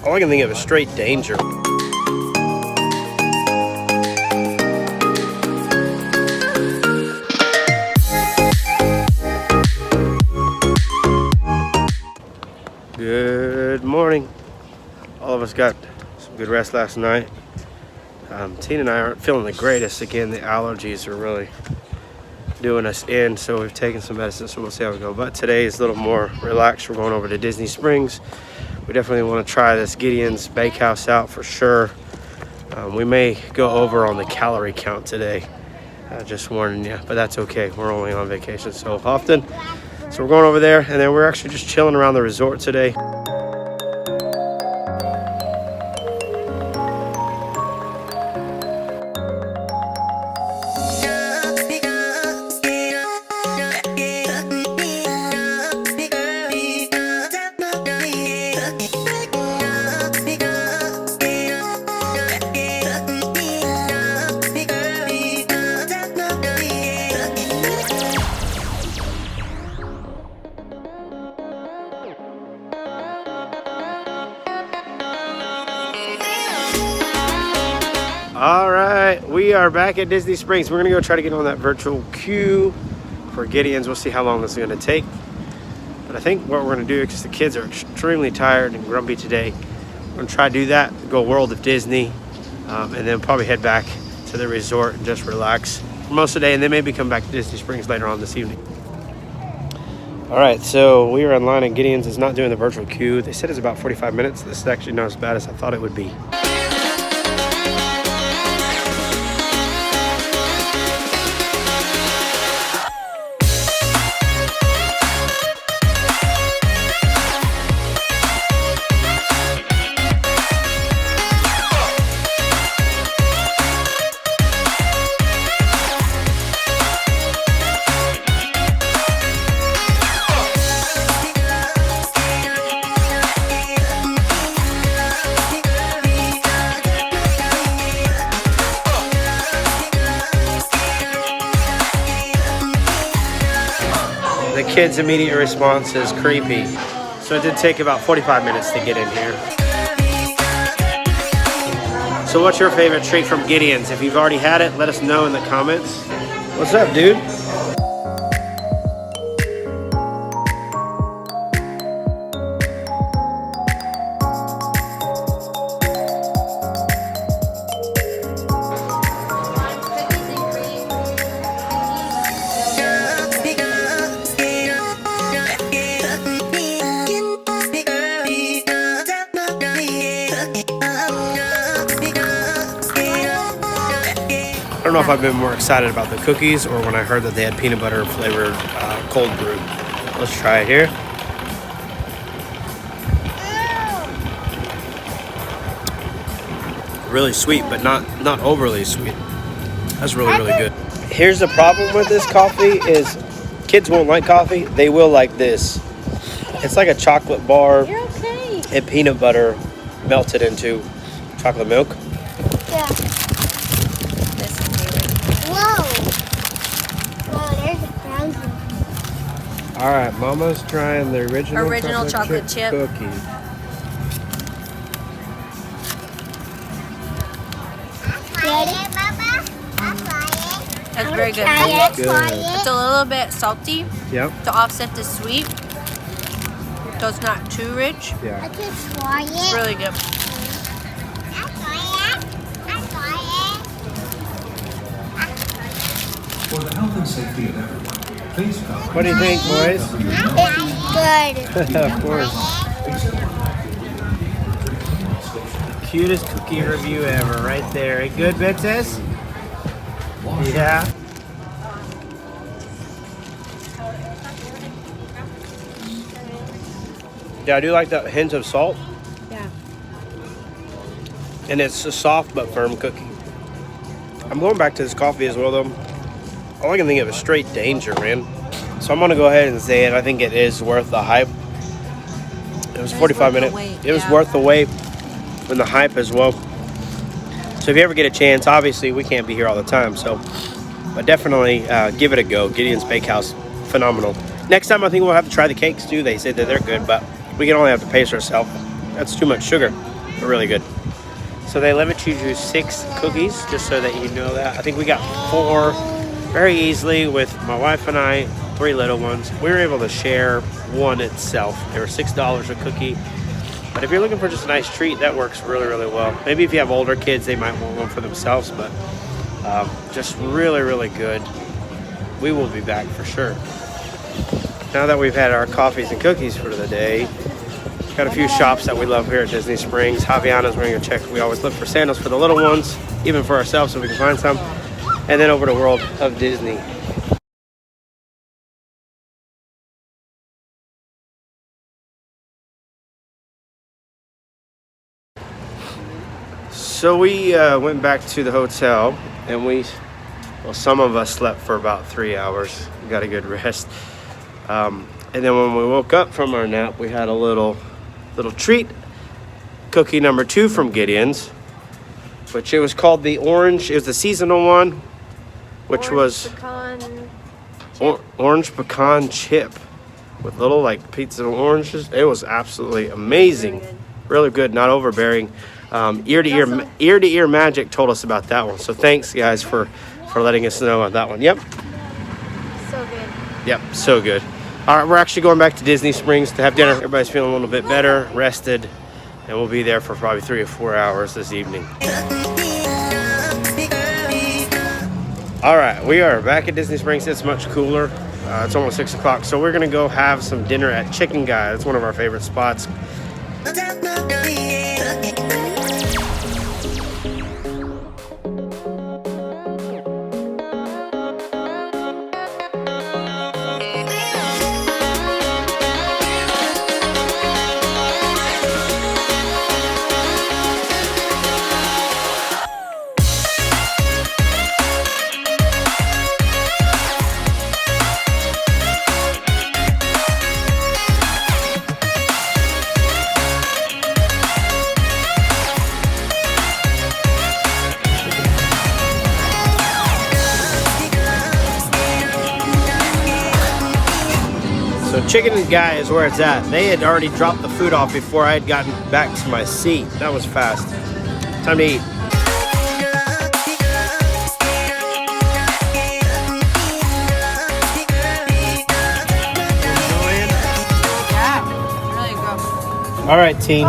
All I can think of is straight danger. Good morning. All of us got some good rest last night. Tina and I aren't feeling the greatest. Again, the allergies are really doing us in, so we've taken some medicine, so we'll see how we go. But today is a little more relaxed. We're going over to Disney Springs. We definitely want to try this Gideons Bakehouse out for sure. We may go over on the calorie count today, just warning you, but that's okay. We're only on vacation so often. So we're going over there, and then we're actually just chilling around the resort today. All right, we are back at Disney Springs. We're gonna go try to get on that virtual queue for Gideons. We'll see how long this is gonna take. But I think what we're gonna do, because the kids are extremely tired and grumpy today, we're gonna try to do that, go World of Disney, and then probably head back to the resort and just relax for most of the day, and then maybe come back to Disney Springs later on this evening. All right, so we are in line, and Gideons is not doing the virtual queue. They said it's about 45 minutes. This is actually not as bad as I thought it would be. The kids' immediate response is creepy. So it did take about 45 minutes to get in here. So what's your favorite treat from Gideons? If you've already had it, let us know in the comments. What's up, dude? I don't know if I've been more excited about the cookies or when I heard that they had peanut butter flavored cold brew. Let's try it here. Really sweet, but not overly sweet. That's really good. Here's the problem with this coffee is kids won't like coffee. They will like this. It's like a chocolate bar and peanut butter melted into chocolate milk. Yeah. Whoa, there's a thousand. All right, Mama's trying the original chocolate chip cookie. That's very good. It's a little bit salty. Yep. To offset the sweet. So it's not too rich. Yeah. I can try it. It's really good. For the health and safety of everyone, please come. What do you think, boys? It's good. Of course. Cutest cookie review ever, right there. Ain't good, Betsy? Yeah. Yeah, I do like that hint of salt. Yeah. And it's a soft but firm cookie. I'm going back to this coffee as well, though. All I can think of is straight danger, man. So I'm gonna go ahead and say it. I think it is worth the hype. It was 45 minutes. It was worth the wait and the hype as well. So if you ever get a chance, obviously we can't be here all the time, so but definitely give it a go. Gideons Bakehouse, phenomenal. Next time I think we'll have to try the cakes too. They said that they're good, but we can only have to pace ourselves. That's too much sugar. They're really good. So they limit you to 6 cookies, just so that you know that. I think we got 4 very easily with my wife and I, 3 little ones. We were able to share one itself. They were $6 a cookie. But if you're looking for just a nice treat, that works really, really well. Maybe if you have older kids, they might want one for themselves, but just really, really good. We will be back for sure. Now that we've had our coffees and cookies for the day, got a few shops that we love here at Disney Springs. Javiana's we're gonna check. We always look for sandals for the little ones, even for ourselves if we can find some. And then over to World of Disney. So we went back to the hotel, and some of us slept for about 3 hours. We got a good rest. And then when we woke up from our nap, we had a little treat. Cookie number 2 from Gideons, which it was called the orange. It was the seasonal one, which was orange pecan chip with little like pizza oranges. It was absolutely amazing. Really good, not overbearing. Ear to ear magic told us about that one, so thanks guys for letting us know on that one. Yep, So good. Yep, so good. All right, we're actually going back to Disney Springs to have dinner. Everybody's feeling a little bit better, rested, and we'll be there for probably 3 or 4 hours this evening. All right, we are back at Disney Springs. It's much cooler. It's almost 6 o'clock, so we're gonna go have some dinner at Chicken Guy. It's one of our favorite spots. Chicken Guy is where it's at. They had already dropped the food off before I had gotten back to my seat. That was fast. Time to eat. Yeah, really good. All right, team.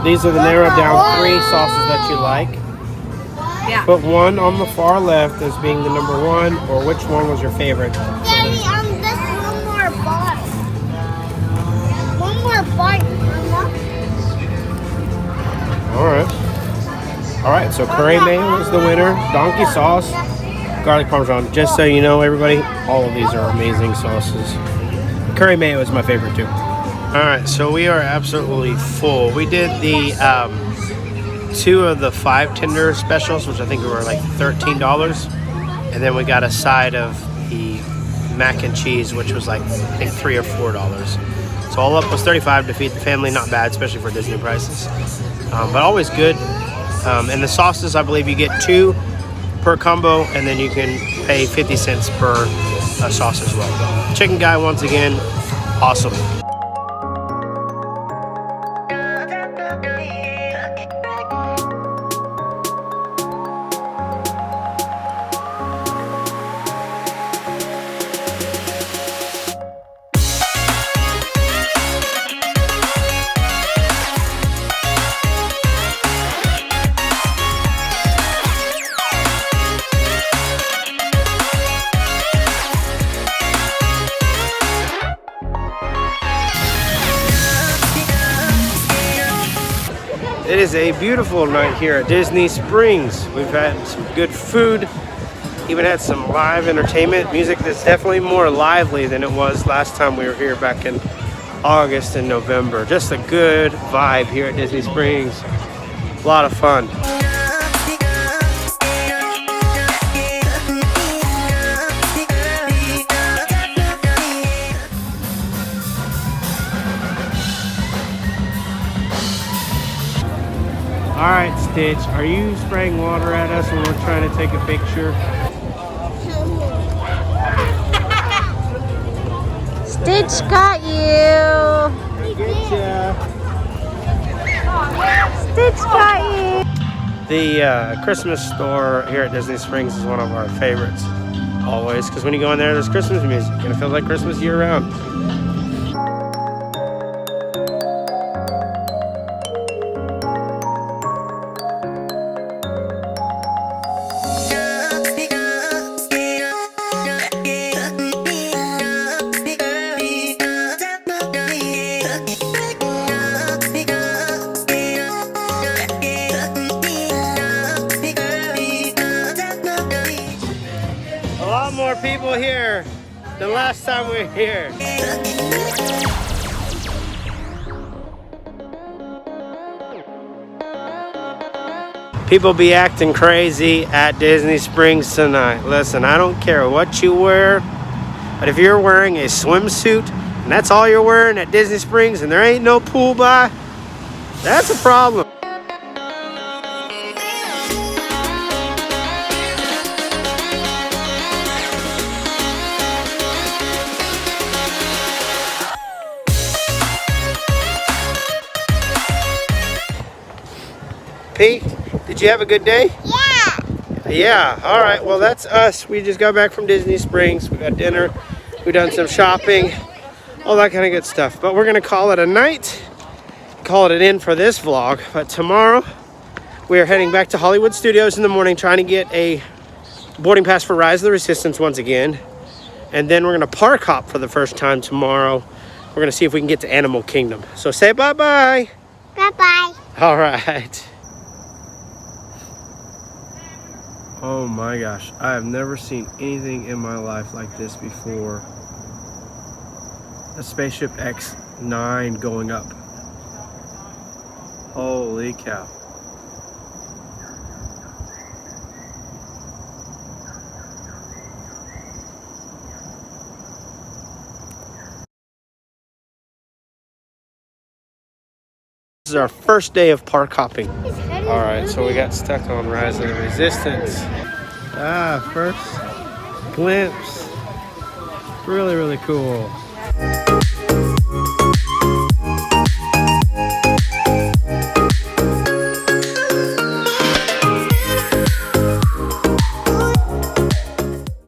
These are the narrowed down 3 sauces that you like. Yeah. Put one on the far left as being the number 1, or which one was your favorite? Daddy, this one more bite. One more bite, Mama. All right, so curry mayo is the winner. Donkey sauce, garlic parmesan. Just so you know, everybody, all of these are amazing sauces. Curry mayo is my favorite too. All right, so we are absolutely full. We did the 2 of the 5 tender specials, which I think were like $13. And then we got a side of the mac and cheese, which was like, I think $3 or $4. So all up was $35 to feed the family. Not bad, especially for Disney prices. But always good. And the sauces, I believe you get 2 per combo, and then you can pay 50 cents per sauce as well. Chicken Guy, once again, awesome. It is a beautiful night here at Disney Springs. We've had some good food, even had some live entertainment, music that's definitely more lively than it was last time we were here back in August and November. Just a good vibe here at Disney Springs. A lot of fun. All right, Stitch, are you spraying water at us when we're trying to take a picture? Stitch got you. Good job. Stitch It's quiet. The Christmas store here at Disney Springs is one of our favorites, always, because when you go in there, there's Christmas music, and it feels like Christmas year-round. A lot more people here than last time we were here. People be acting crazy at Disney Springs tonight. Listen, I don't care what you wear, but if you're wearing a swimsuit and that's all you're wearing at Disney Springs and there ain't no pool by, that's a problem. Pete, did you have a good day? Yeah. Yeah, all right, well that's us. We just got back from Disney Springs. We got dinner, we done some shopping, all that kind of good stuff. But we're gonna call it a night, call it an end for this vlog. But tomorrow, we are heading back to Hollywood Studios in the morning, trying to get a boarding pass for Rise of the Resistance once again. And then we're gonna park hop for the first time tomorrow. We're gonna see if we can get to Animal Kingdom. So say bye-bye. Bye-bye. All right. Oh my gosh, I have never seen anything in my life like this before. A spaceship X9 going up. Holy cow. This is our first day of park hopping. All right, so we got stuck on Rise of the Resistance. First glimpse. Really, really cool.